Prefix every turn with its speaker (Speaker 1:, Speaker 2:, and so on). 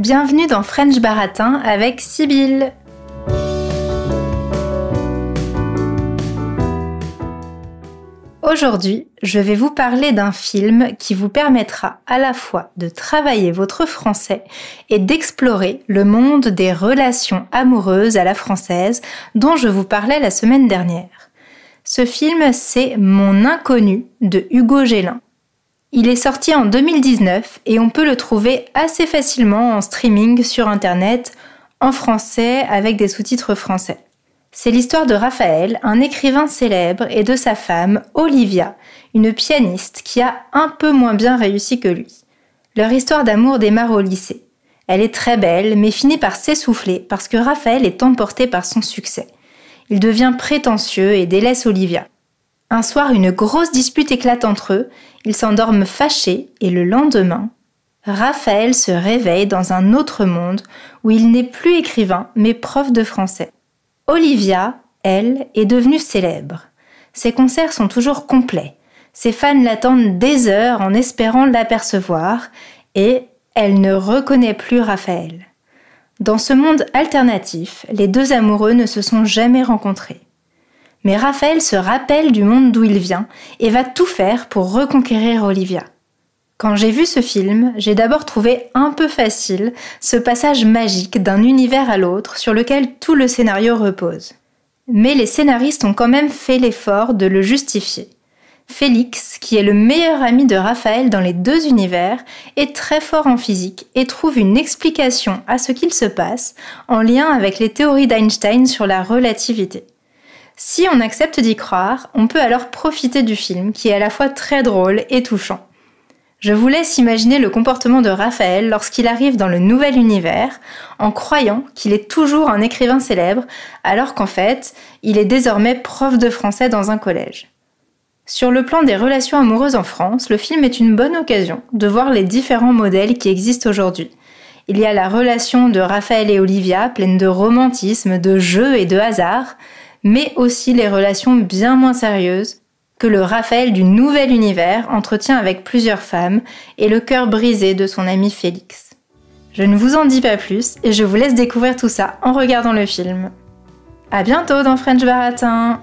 Speaker 1: Bienvenue dans French Baratin avec Sybille. Aujourd'hui, je vais vous parler d'un film qui vous permettra à la fois de travailler votre français et d'explorer le monde des relations amoureuses à la française dont je vous parlais la semaine dernière. Ce film, c'est Mon Inconnu de Hugo Gélin. Il est sorti en 2019 et on peut le trouver assez facilement en streaming sur internet, en français avec des sous-titres français. C'est l'histoire de Raphaël, un écrivain célèbre, et de sa femme, Olivia, une pianiste qui a un peu moins bien réussi que lui. Leur histoire d'amour démarre au lycée. Elle est très belle, mais finit par s'essouffler parce que Raphaël est emporté par son succès. Il devient prétentieux et délaisse Olivia. Un soir, une grosse dispute éclate entre eux, ils s'endorment fâchés et le lendemain, Raphaël se réveille dans un autre monde où il n'est plus écrivain mais prof de français. Olivia, elle, est devenue célèbre. Ses concerts sont toujours complets. Ses fans l'attendent des heures en espérant l'apercevoir et elle ne reconnaît plus Raphaël. Dans ce monde alternatif, les deux amoureux ne se sont jamais rencontrés. Mais Raphaël se rappelle du monde d'où il vient et va tout faire pour reconquérir Olivia. Quand j'ai vu ce film, j'ai d'abord trouvé un peu facile ce passage magique d'un univers à l'autre sur lequel tout le scénario repose. Mais les scénaristes ont quand même fait l'effort de le justifier. Félix, qui est le meilleur ami de Raphaël dans les deux univers, est très fort en physique et trouve une explication à ce qu'il se passe en lien avec les théories d'Einstein sur la relativité. Si on accepte d'y croire, on peut alors profiter du film qui est à la fois très drôle et touchant. Je vous laisse imaginer le comportement de Raphaël lorsqu'il arrive dans le nouvel univers, en croyant qu'il est toujours un écrivain célèbre, alors qu'en fait, il est désormais prof de français dans un collège. Sur le plan des relations amoureuses en France, le film est une bonne occasion de voir les différents modèles qui existent aujourd'hui. Il y a la relation de Raphaël et Olivia, pleine de romantisme, de jeu et de hasard, mais aussi les relations bien moins sérieuses que le Raphaël du nouvel univers entretient avec plusieurs femmes et le cœur brisé de son ami Félix. Je ne vous en dis pas plus et je vous laisse découvrir tout ça en regardant le film. À bientôt dans French Baratin!